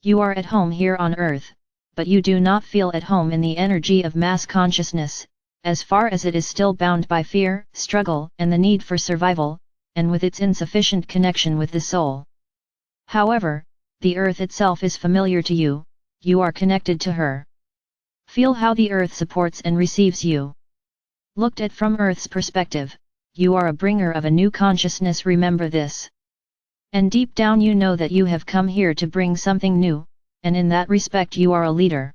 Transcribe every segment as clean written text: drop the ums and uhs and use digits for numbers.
You are at home here on earth, but you do not feel at home in the energy of mass consciousness, as far as it is still bound by fear, struggle, and the need for survival, and with its insufficient connection with the soul. However, the earth itself is familiar to you, you are connected to her. Feel how the earth supports and receives you. Looked at from earth's perspective, you are a bringer of a new consciousness, remember this. And deep down you know that you have come here to bring something new, and in that respect you are a leader.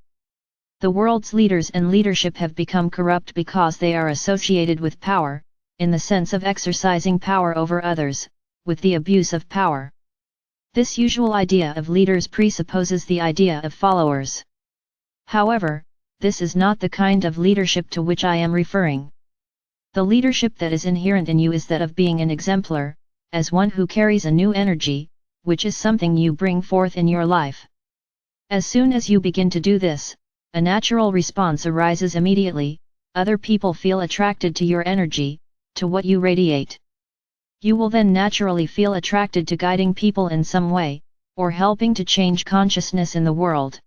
The world's leaders and leadership have become corrupt because they are associated with power, in the sense of exercising power over others, with the abuse of power. This usual idea of leaders presupposes the idea of followers. However, this is not the kind of leadership to which I am referring. The leadership that is inherent in you is that of being an exemplar, as one who carries a new energy, which is something you bring forth in your life. As soon as you begin to do this, a natural response arises immediately. Other people feel attracted to your energy, to what you radiate. You will then naturally feel attracted to guiding people in some way, or helping to change consciousness in the world.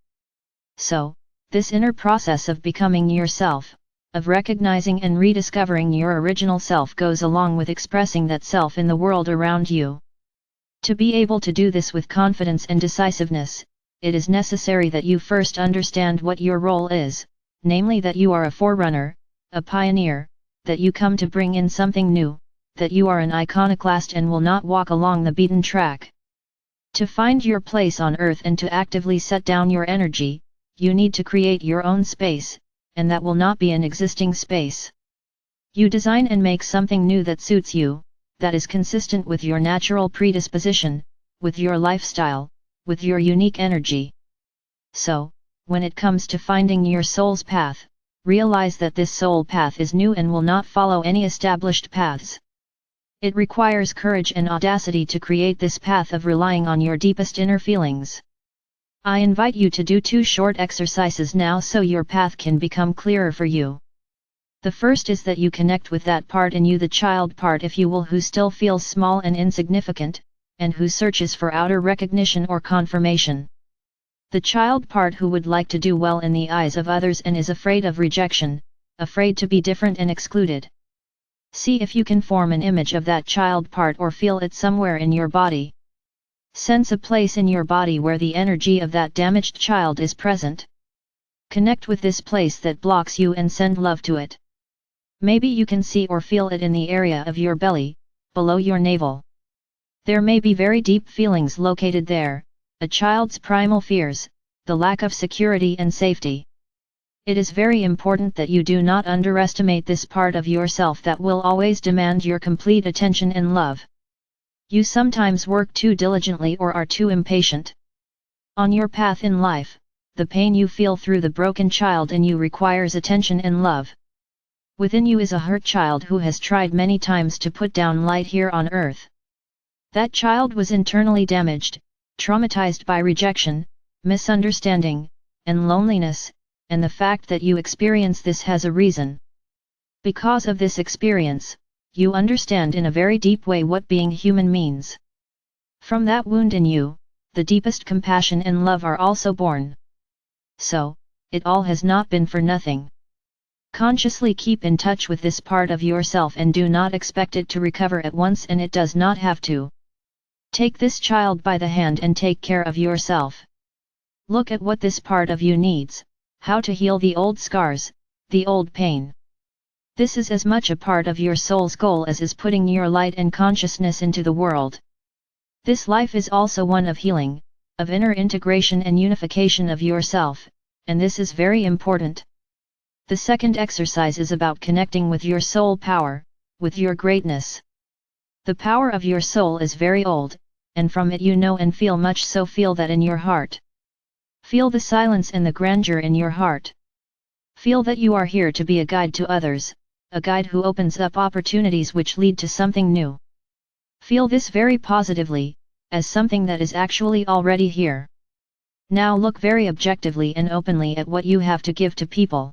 So, this inner process of becoming yourself, of recognizing and rediscovering your original self, goes along with expressing that self in the world around you. To be able to do this with confidence and decisiveness, it is necessary that you first understand what your role is, namely that you are a forerunner, a pioneer, that you come to bring in something new, that you are an iconoclast and will not walk along the beaten track. To find your place on earth and to actively set down your energy, you need to create your own space, and that will not be an existing space. You design and make something new that suits you, that is consistent with your natural predisposition, with your lifestyle, with your unique energy. So, when it comes to finding your soul's path, realize that this soul path is new and will not follow any established paths. It requires courage and audacity to create this path of relying on your deepest inner feelings. I invite you to do 2 short exercises now so your path can become clearer for you. The first is that you connect with that part in you, the child part if you will, who still feels small and insignificant, and who searches for outer recognition or confirmation. The child part who would like to do well in the eyes of others and is afraid of rejection, afraid to be different and excluded. See if you can form an image of that child part or feel it somewhere in your body. Sense a place in your body where the energy of that damaged child is present. Connect with this place that blocks you and send love to it. Maybe you can see or feel it in the area of your belly, below your navel. There may be very deep feelings located there, a child's primal fears, the lack of security and safety. It is very important that you do not underestimate this part of yourself that will always demand your complete attention and love. You sometimes work too diligently or are too impatient. On your path in life, the pain you feel through the broken child in you requires attention and love. Within you is a hurt child who has tried many times to put down light here on earth. That child was internally damaged, traumatized by rejection, misunderstanding, and loneliness, and the fact that you experience this has a reason. Because of this experience, you understand in a very deep way what being human means. From that wound in you, the deepest compassion and love are also born. So, it all has not been for nothing. Consciously keep in touch with this part of yourself and do not expect it to recover at once, and it does not have to. Take this child by the hand and take care of yourself. Look at what this part of you needs, how to heal the old scars, the old pain. This is as much a part of your soul's goal as is putting your light and consciousness into the world. This life is also one of healing, of inner integration and unification of yourself, and this is very important. The second exercise is about connecting with your soul power, with your greatness. The power of your soul is very old, and from it you know and feel much, so feel that in your heart. Feel the silence and the grandeur in your heart. Feel that you are here to be a guide to others, a guide who opens up opportunities which lead to something new. Feel this very positively, as something that is actually already here. Now look very objectively and openly at what you have to give to people.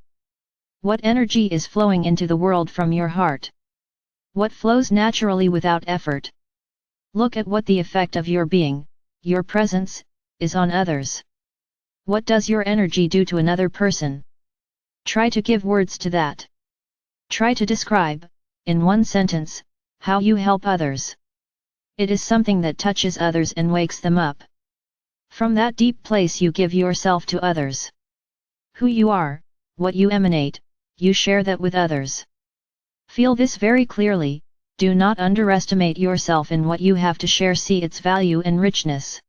What energy is flowing into the world from your heart? What flows naturally without effort? Look at what the effect of your being, your presence, is on others. What does your energy do to another person? Try to give words to that. Try to describe, in one sentence, how you help others. It is something that touches others and wakes them up. From that deep place you give yourself to others. Who you are, what you emanate, you share that with others. Feel this very clearly, do not underestimate yourself in what you have to share, see its value and richness.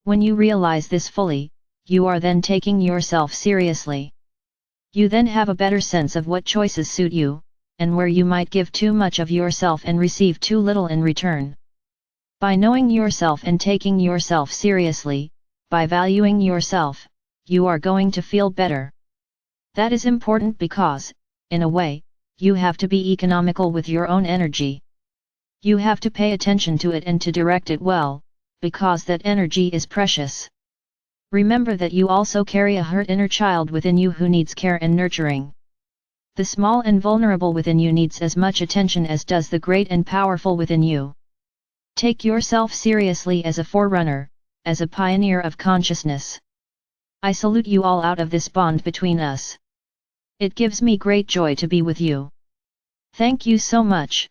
When you realize this fully, you are then taking yourself seriously. You then have a better sense of what choices suit you, and where you might give too much of yourself and receive too little in return. By knowing yourself and taking yourself seriously, by valuing yourself, you are going to feel better. That is important because, in a way, you have to be economical with your own energy. You have to pay attention to it and to direct it well, because that energy is precious. Remember that you also carry a hurt inner child within you who needs care and nurturing. The small and vulnerable within you needs as much attention as does the great and powerful within you. Take yourself seriously as a forerunner, as a pioneer of consciousness. I salute you all out of this bond between us. It gives me great joy to be with you. Thank you so much.